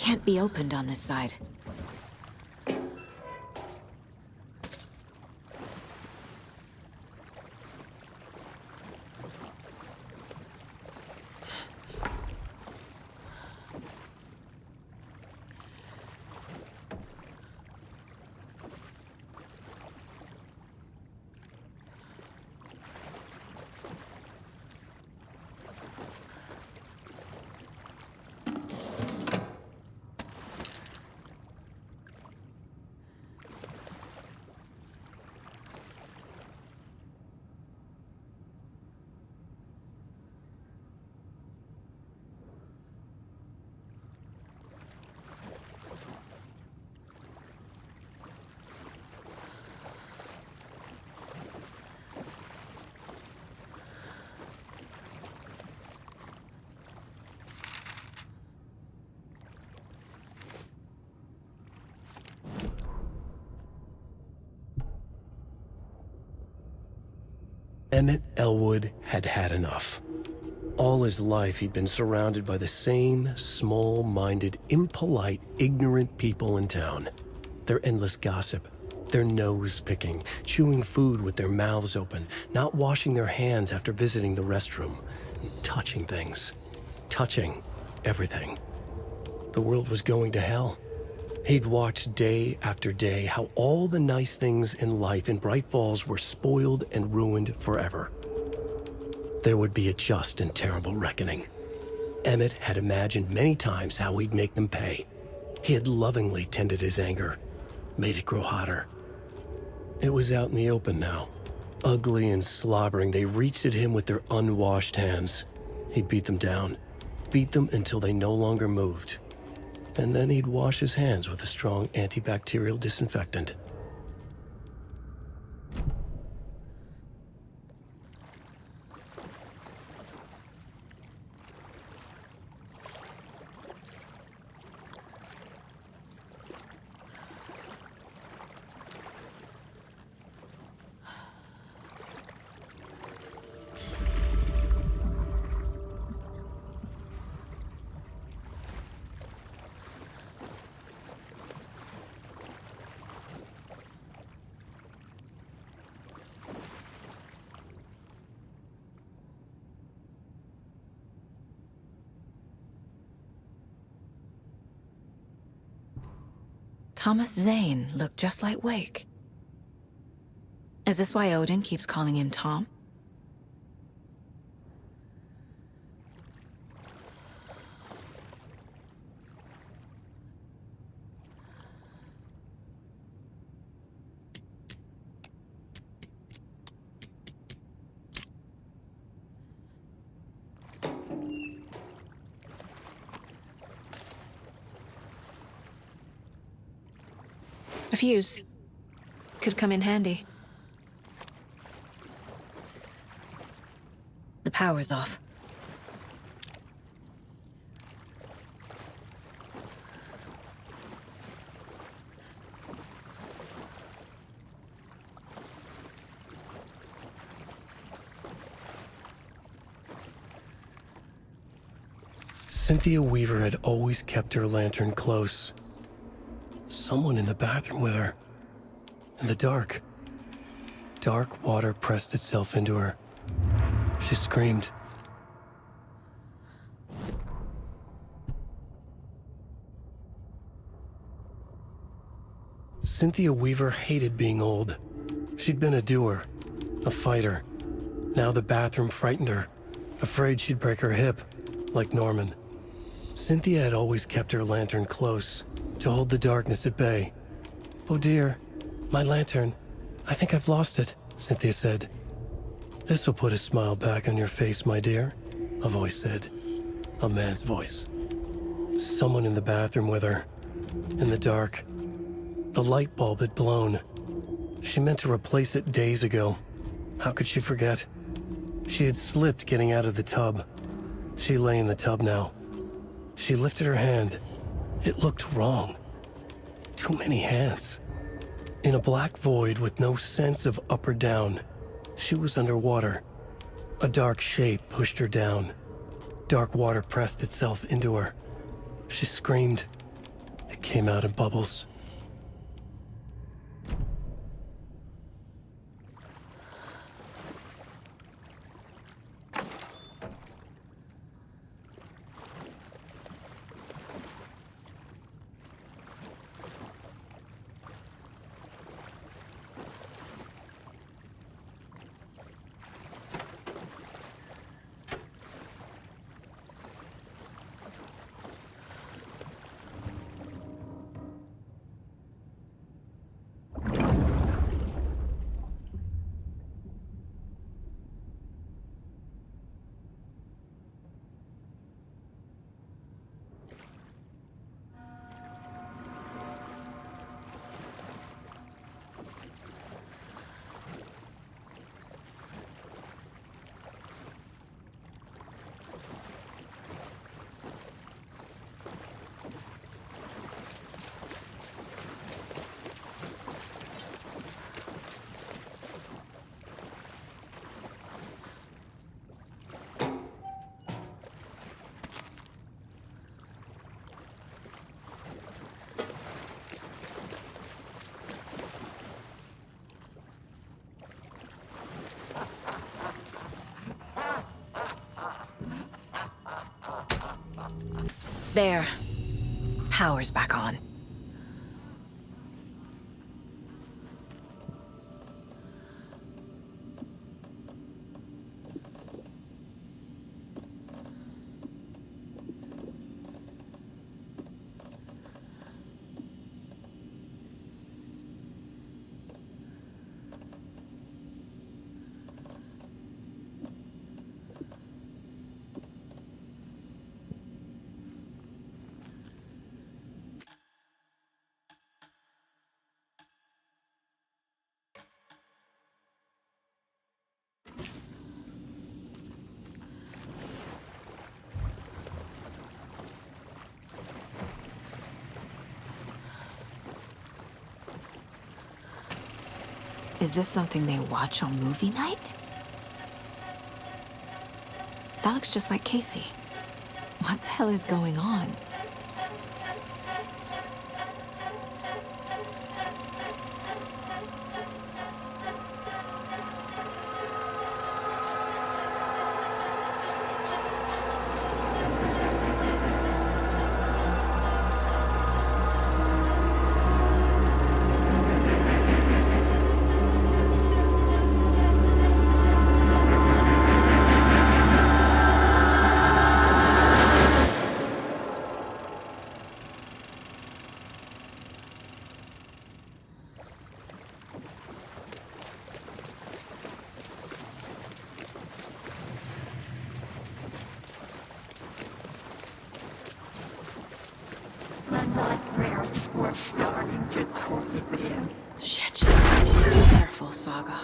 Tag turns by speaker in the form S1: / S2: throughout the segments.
S1: can't be opened on this side.
S2: Emmett Elwood had had enough. All his life he'd been surrounded by the same small-minded, impolite, ignorant people in town. Their endless gossip, their nose-picking, chewing food with their mouths open, not washing their hands after visiting the restroom, touching things, touching everything. The world was going to hell. He'd watched day after day how all the nice things in life in Bright Falls were spoiled and ruined forever. There would be a just and terrible reckoning. Emmett had imagined many times how he'd make them pay. He had lovingly tended his anger, made it grow hotter. It was out in the open now. Ugly and slobbering, they reached at him with their unwashed hands. He beat them down, beat them until they no longer moved. And then he'd wash his hands with a strong antibacterial disinfectant.
S1: Thomas Zane looked just like Wake. Is this why Odin keeps calling him Tom? A fuse. Could come in handy. The power's off.
S2: Cynthia Weaver had always kept her lantern close. Someone in the bathroom with her. In the dark. Dark water pressed itself into her. She screamed. Cynthia Weaver hated being old. She'd been a doer, a fighter. Now the bathroom frightened her, afraid she'd break her hip, like Norman. Cynthia had always kept her lantern close, to hold the darkness at bay. "Oh dear, my lantern. I think I've lost it," Cynthia said. "This will put a smile back on your face, my dear," a voice said. A man's voice. Someone in the bathroom with her. In the dark. The light bulb had blown. She meant to replace it days ago. How could she forget? She had slipped getting out of the tub. She lay in the tub now. She lifted her hand. It looked wrong. Too many hands. In a black void with no sense of up or down, she was underwater. A dark shape pushed her down. Dark water pressed itself into her. She screamed. came out in bubbles.
S1: There. Power's back on. Is this something they watch on movie night? That looks just like Casey. What the hell is going on? Shit. Be careful, Saga.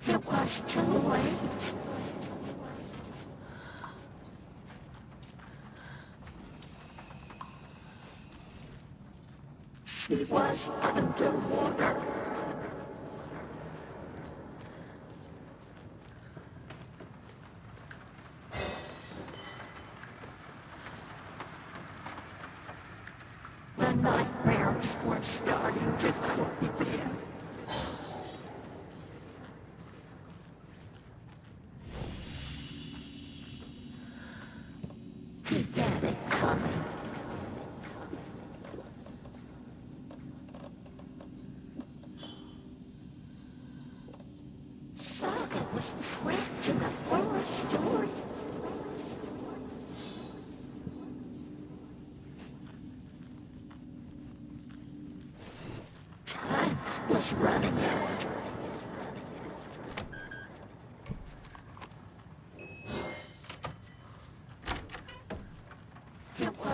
S3: It was too late. She was underwater. The nightmares were starting to creep in. He got it coming. Saga was trapped in a world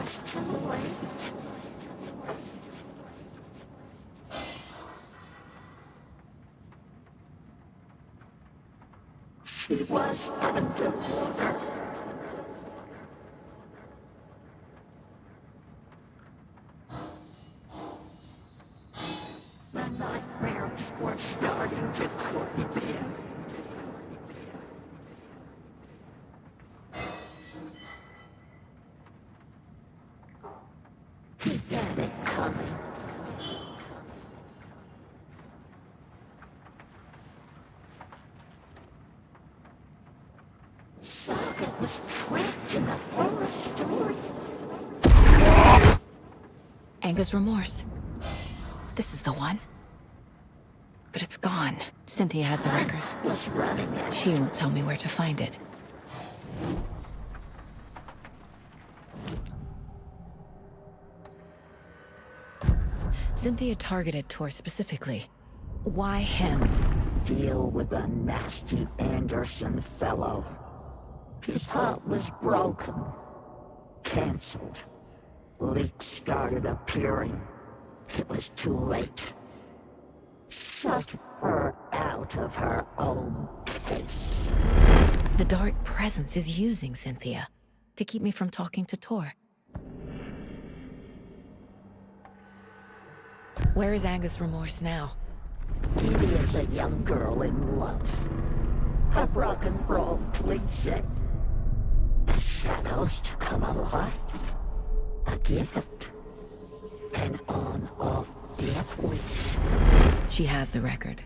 S3: was too late. She was underwater. The nightmares were starting to creep in. He had it coming. Saga was trapped in a horror story.
S1: Anger's remorse. This is the one. But it's gone. Cynthia has the record.
S3: Was running at
S1: She will tell me where to find it. Cynthia targeted Tor specifically. Why him?
S3: deal with a nasty Anderson fellow. His heart was broken. Cancelled. Leaks started appearing. It was too late. Shut her out of her own case.
S1: The dark presence is using Cynthia to keep me from talking to Tor. Where is Angus' remorse now?
S3: Kitty is a young girl in love. A rock and roll cliche. The shadows to come alive. A gift. An on-off death wish.
S1: She has the record.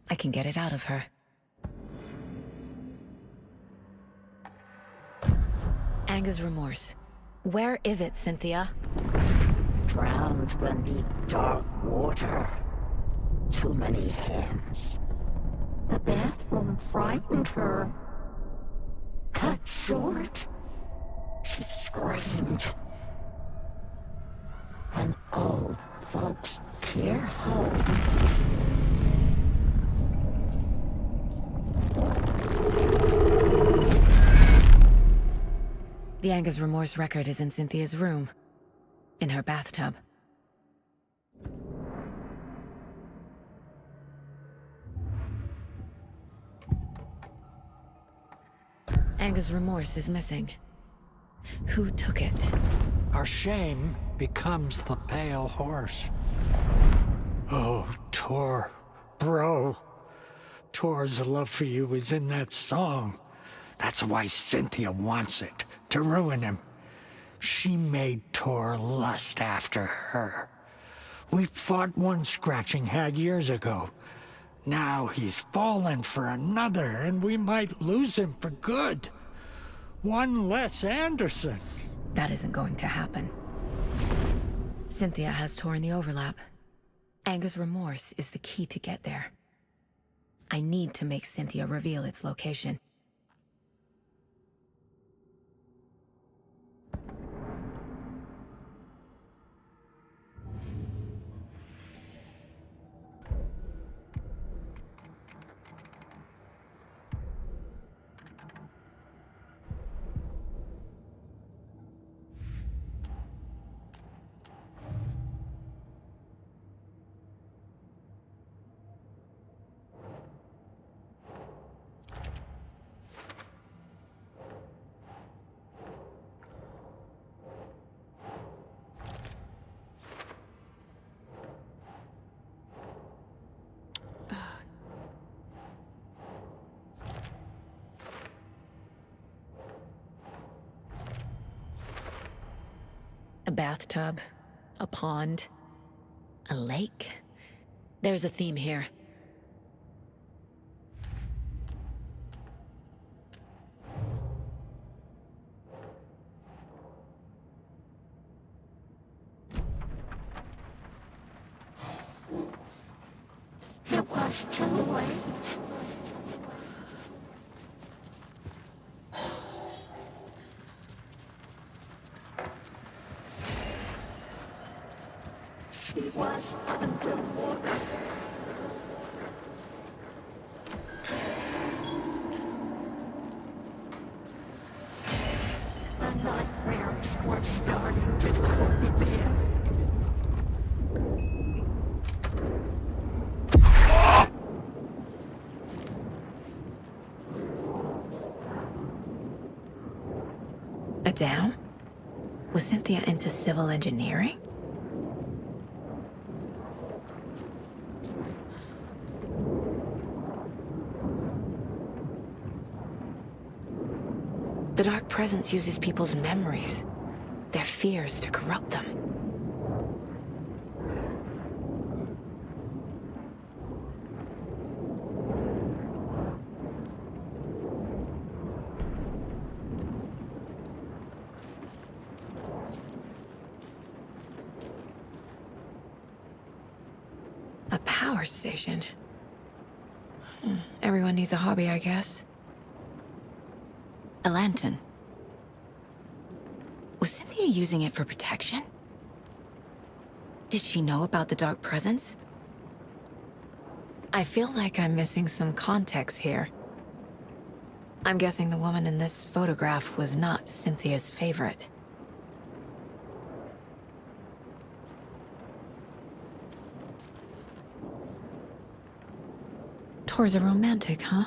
S1: I can get it out of her. Angus' remorse. Where is it, Cynthia?
S3: Drowned beneath dark water. Too many hands. The bathroom frightened her. Cut short. She screamed. An old folks' care home.
S1: The Angus' remorse record is in Cynthia's room. In her bathtub. Angus' remorse is missing. Who took it?
S4: Our shame becomes the pale horse. Oh, Tor. Bro. Tor's love for you is in that song. That's why Cynthia wants it, to ruin him. She made Tor lust after her. We fought one scratching hag years ago. Now he's fallen for another, and we might lose him for good. One less Anderson.
S1: That isn't going to happen. Cynthia has Tor in the overlap. Angus' remorse is the key to get there. I need to make Cynthia reveal its location. A bathtub, a pond, a lake. There's a theme here.
S3: It was too late. She was underwater. The nightmare We're starting to creep in.
S1: A dam? Was Cynthia into civil engineering? The Dark Presence uses people's memories, their fears to corrupt them. A power station? Everyone needs a hobby, I guess. A lantern. Was Cynthia using it for protection? Did she know about the Dark Presence? I feel like I'm missing some context here. I'm guessing the woman in this photograph was not Cynthia's favorite. Tor's a romantic, huh?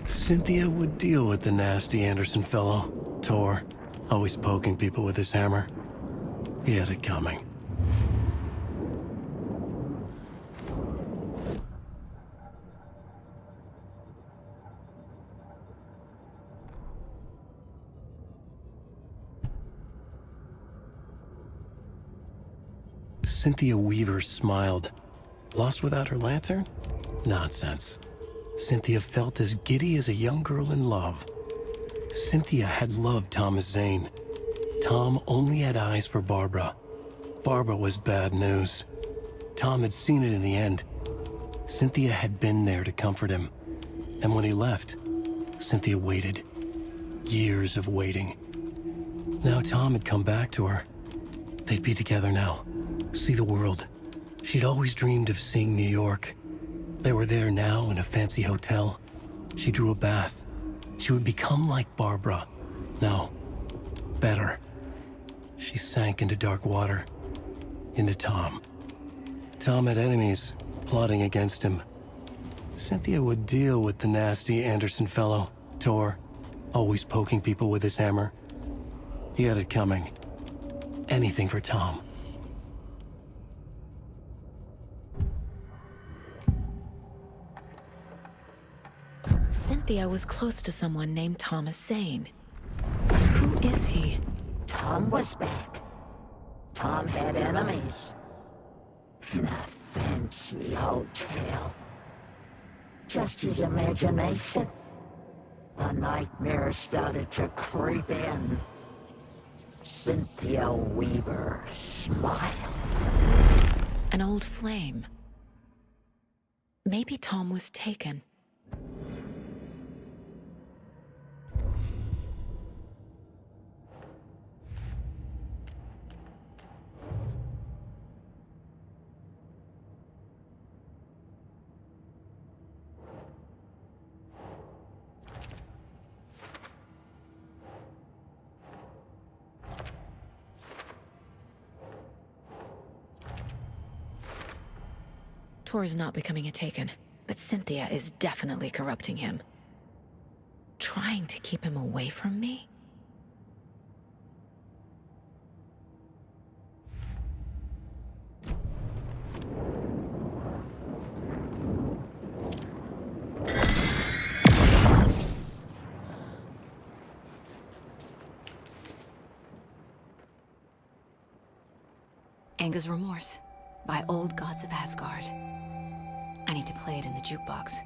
S2: Cynthia would deal with the nasty Anderson fellow, Tor, always poking people with his hammer. He had it coming. Cynthia Weaver smiled. Lost without her lantern? Nonsense. Cynthia felt as giddy as a young girl in love. Cynthia had loved Thomas Zane. Tom only had eyes for Barbara. Barbara was bad news. Tom had seen it in the end. Cynthia had been there to comfort him. And when he left, Cynthia waited. Years of waiting. Now Tom had come back to her. They'd be together now. See the world. She'd always dreamed of seeing New York. They were there now in a fancy hotel. She drew a bath. She would become like Barbara. No, better. She sank into dark water. Into Tom. Tom had enemies plotting against him. Cynthia would deal with the nasty Anderson fellow, Tor, always poking people with his hammer. He had it coming. Anything for Tom.
S1: Cynthia was close to someone named Thomas Zane. Who is he?
S3: Tom was back. Tom had enemies. In a fancy hotel. Just his imagination. The nightmare started to creep in. Cynthia Weaver smiled.
S1: An old flame. Maybe Tom was taken. Tor is not becoming a Taken, but Cynthia is definitely corrupting him. Trying to keep him away from me? Anger's Remorse by Old Gods of Asgard. I need to play it in the jukebox.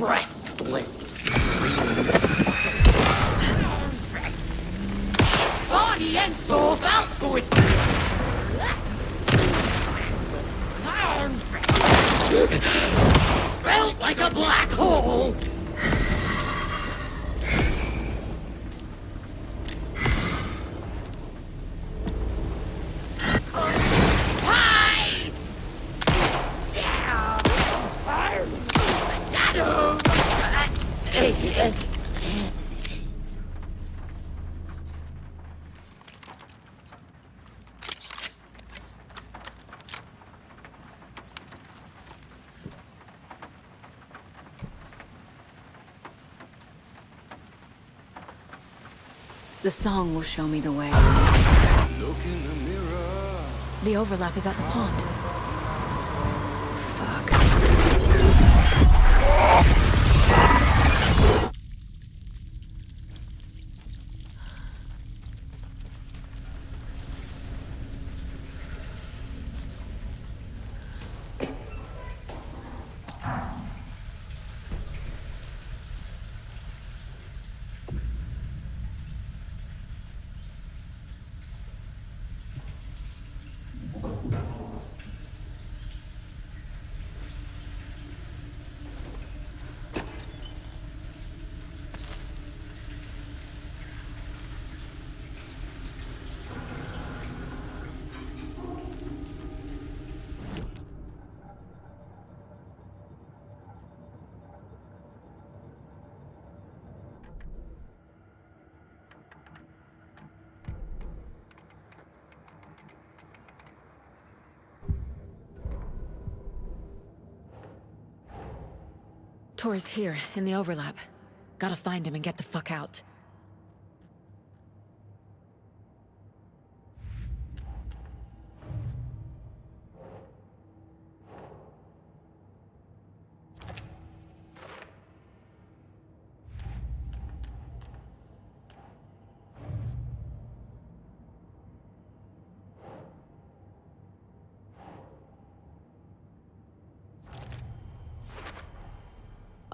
S3: restless.
S5: Body and soul felt to it. Felt like a black hole.
S1: The song will show me the way.
S6: Look in the mirror.
S1: The overlap is at the pond. Fuck. Tor is here, in the overlap. Gotta find him and get the fuck out.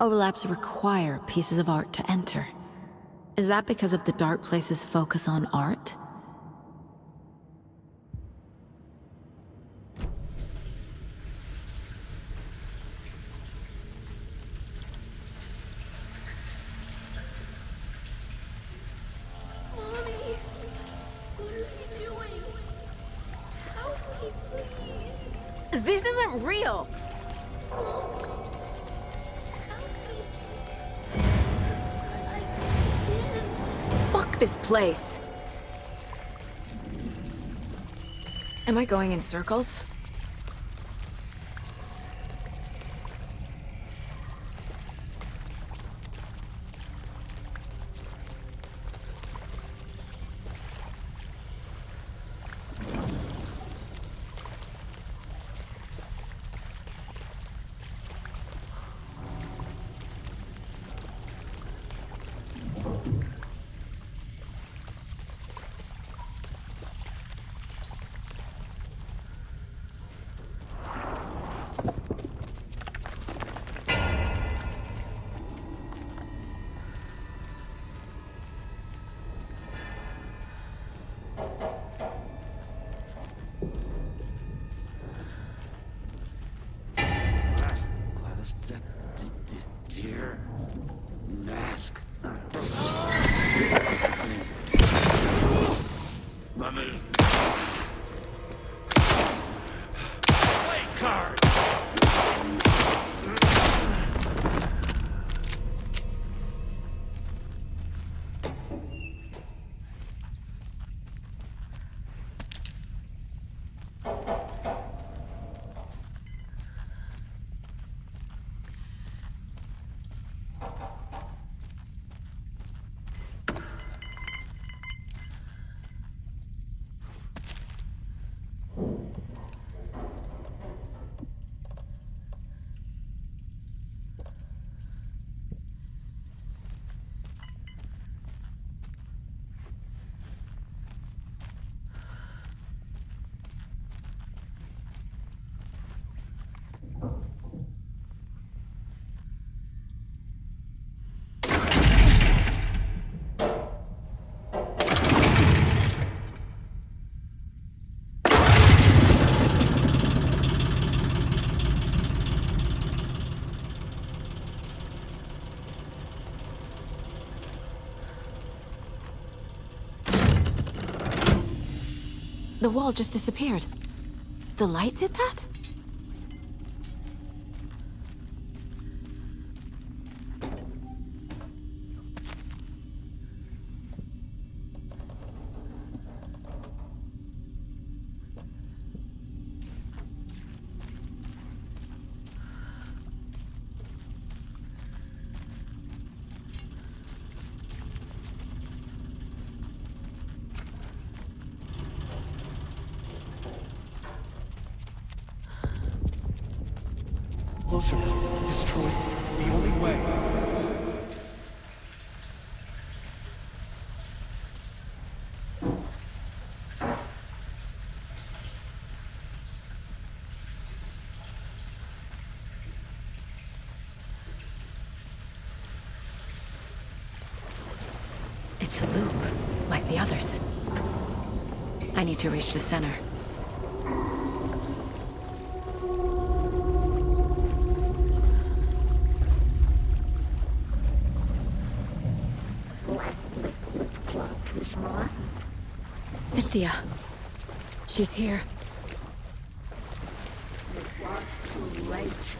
S1: Overlaps require pieces of art to enter. Is that because of the Dark Place's focus on art?
S7: Mommy, what are you doing? Help me, please.
S1: This isn't real! Fuck this place! Am I going in circles? The wall just disappeared. The light did that?
S2: Closer. Destroy the only way.
S1: It's a loop, like the others. I need to reach the center. Cynthia. She's here.
S3: It was too late.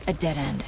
S1: A dead end.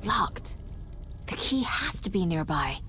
S1: Locked. The key has to be nearby.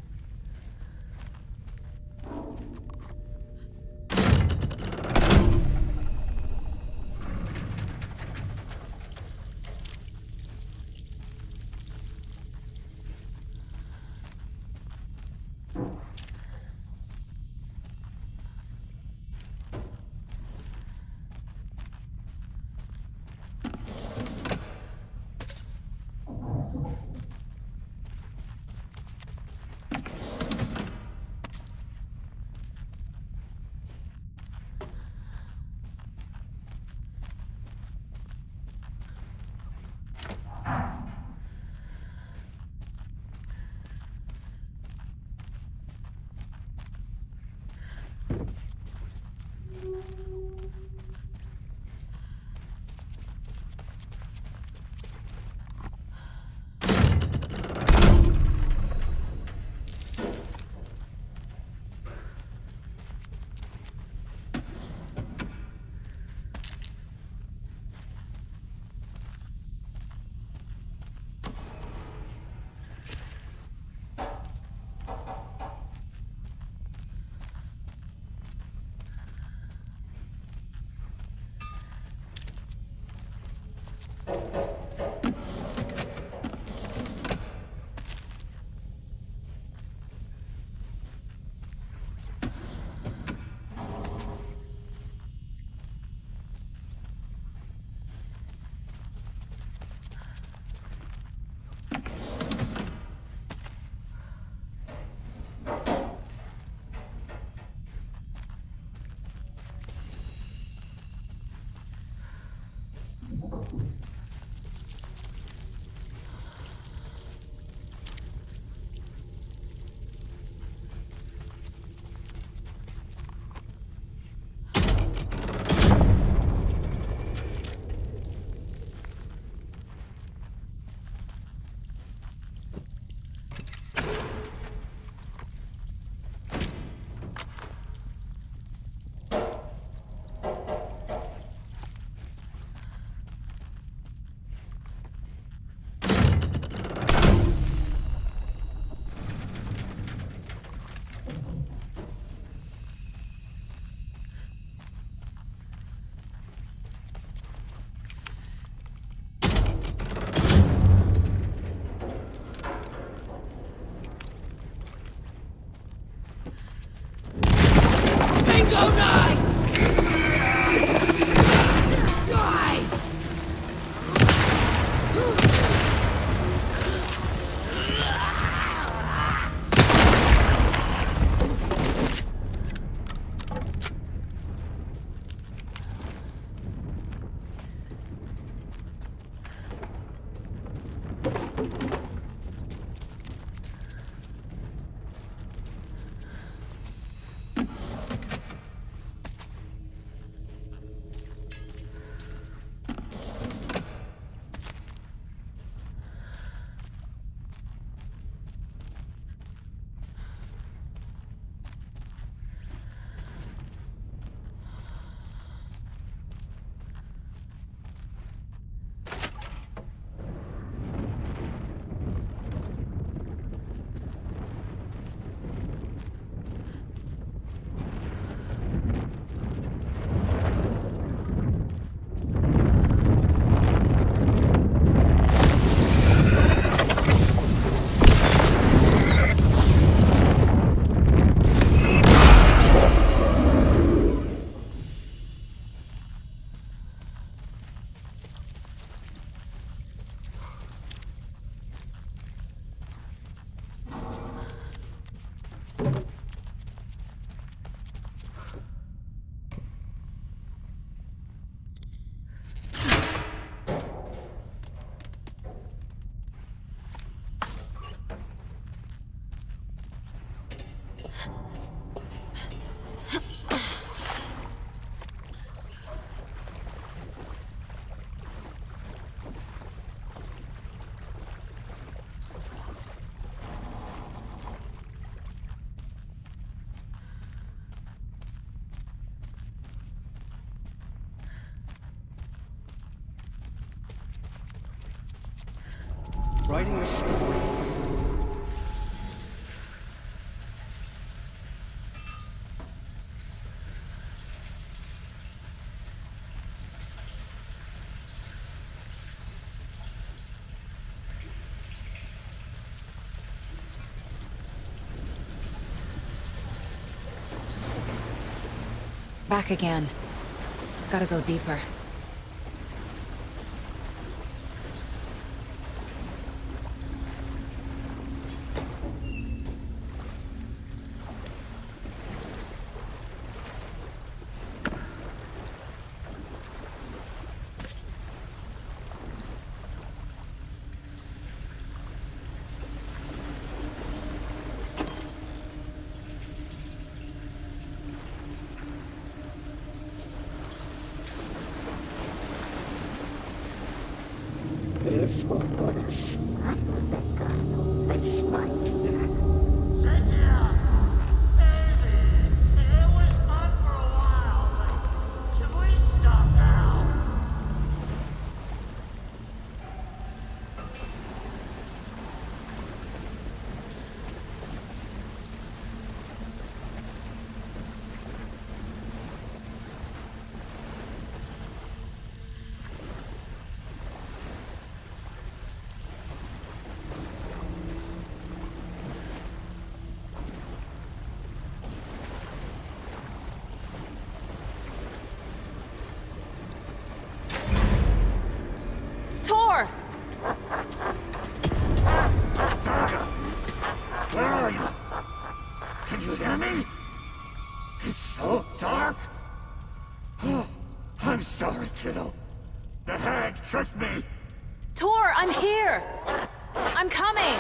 S2: Writing a story.
S1: Back again. Gotta go deeper.
S3: This will put us. I think I know this right here.
S8: Cynthia! Baby! It was fun for a while, but should we stop now?
S1: Tor!
S8: Saga! Where are you? Can you hear me? It's so dark. Oh, I'm sorry, kiddo. The hag tricked me.
S1: Tor, I'm here! I'm coming!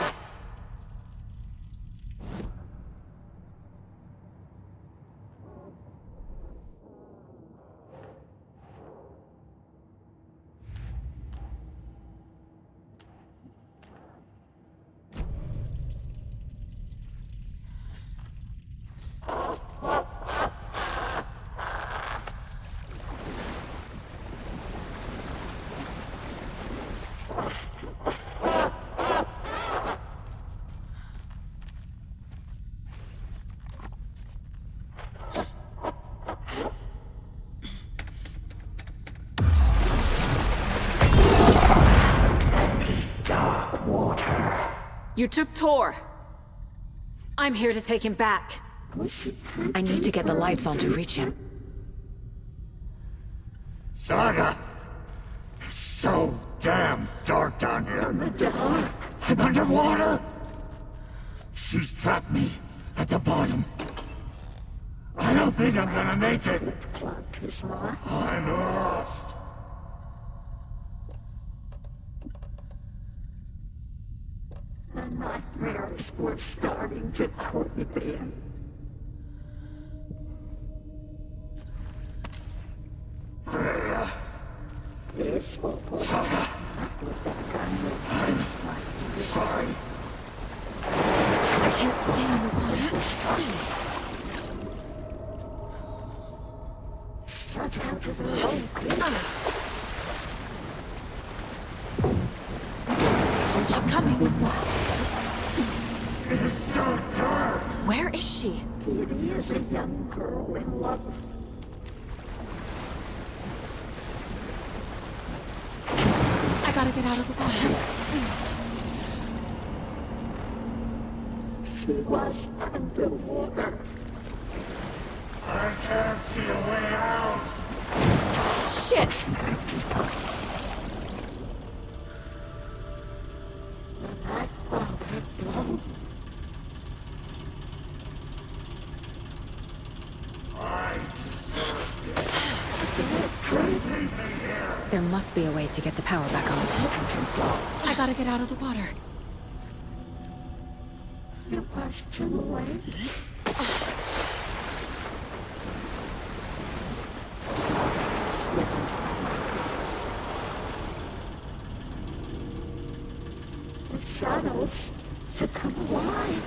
S1: You took Tor. I'm here to take him back. I need to get the lights on to reach him.
S8: Saga! It's so damn dark down here. I'm underwater. She's trapped me at the bottom. I don't think I'm gonna make it. I'm lost.
S3: The nightmares were starting to creep in.
S8: Freya.
S3: This will put us.
S8: Saga. I'm sorry.
S1: I can't stay in the water.
S3: Shut out of the lake.
S1: She's coming.
S8: It's so dark.
S1: Where is she?
S3: Kitty is a young girl in love.
S1: I gotta get out of the water.
S3: She was underwater.
S8: I can't see a way out.
S1: Shit!
S3: That fog had blown.
S8: I deserve it. Leave me here.
S1: There must be a way to get the power back on. I gotta get out of the water.
S3: It was too late. The shadows to come alive.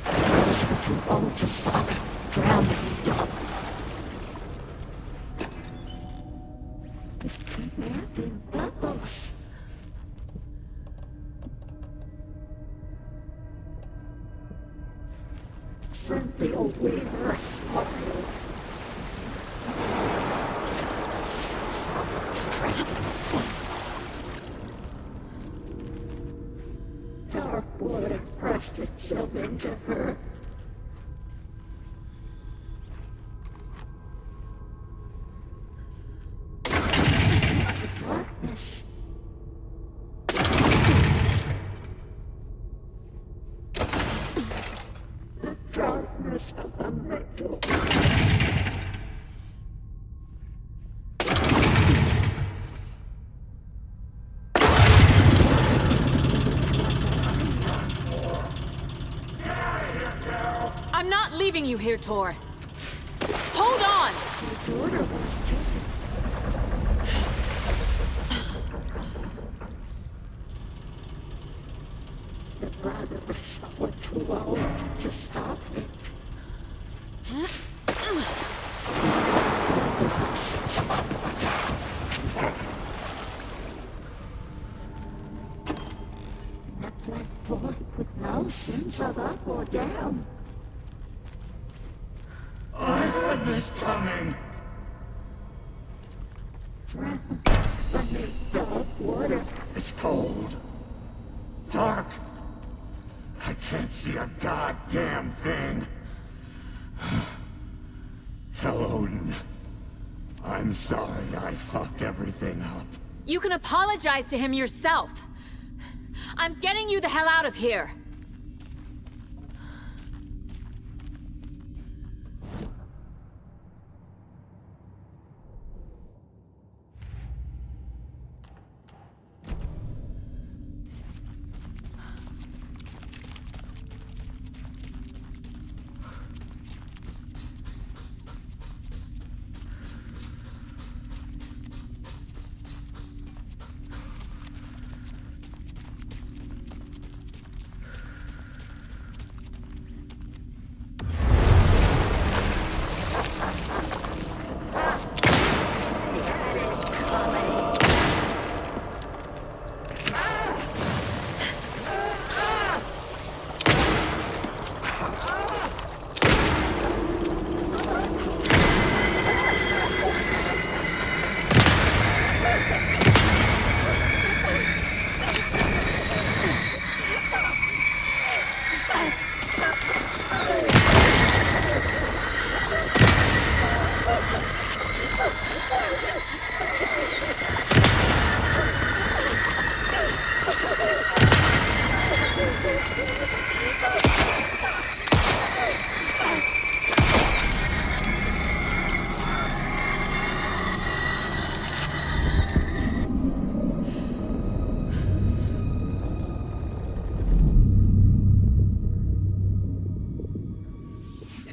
S3: It's too old to stop drowning. Commanding bubbles. We must hurry. Dark water pressed itself into her. Darkness. The darkness of the mental.
S1: I'm not leaving you here, Tor. Hold on!
S3: The daughter was taken. The brother was somewhat too old to stop it. A black boy with no sense of up or down.
S8: I had this coming.
S3: Drown beneath dark water.
S8: It's cold. Dark. I can't see a goddamn thing. Tell Odin. I'm sorry I fucked everything up.
S1: You can apologize to him yourself. I'm getting you the hell out of here.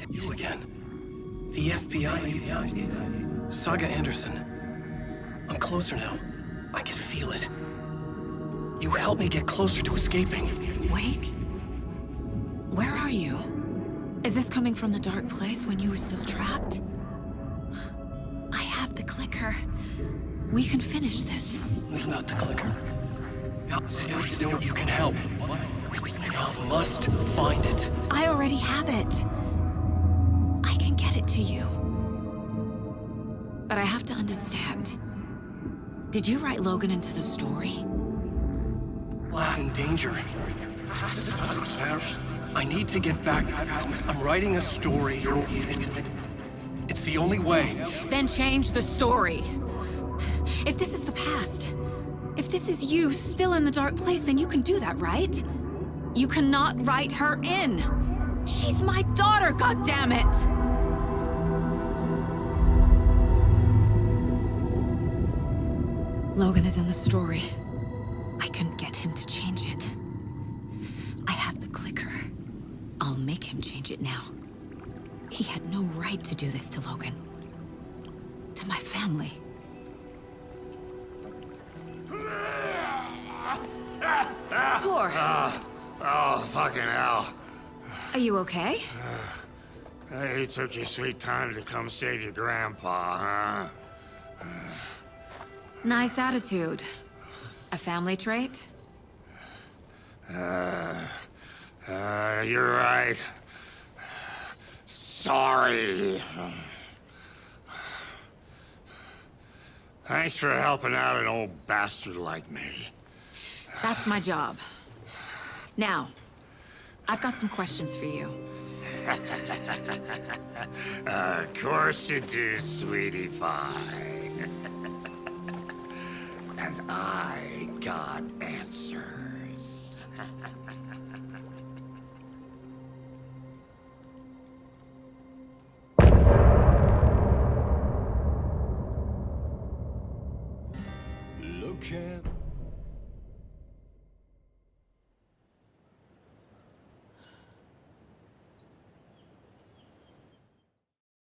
S2: You again. The FBI. Saga Anderson. I'm closer now. I can feel it. You helped me get closer to escaping.
S1: Wake? Where are you? Is this coming from the dark place when you were still trapped? I have the clicker. We can finish this.
S2: Without the clicker. You can help. I must find it.
S1: I already have it. I can get it to you. But I have to understand. Did you write Logan into the story?
S2: Lad's in danger. I need to get back. I'm writing a story. It's the only way.
S1: Then change the story. If this is the past, if this is you still in the dark place, then you can do that, right? You cannot write her in. She's my daughter, goddammit! Logan is in the story. I can get him to change it. I have the clicker. I'll make him change it now. He had no right to do this to Logan. To my family. Tor!
S8: Oh, fucking hell.
S1: Are you okay?
S8: You took your sweet time to come save your grandpa, huh?
S1: Nice attitude. A family trait?
S8: You're right.
S6: sorry. Thanks for helping out an old bastard like me.
S1: That's my job. Now, I've got some questions for you.
S6: Of course you do, sweetie pie. And I got answers. Look at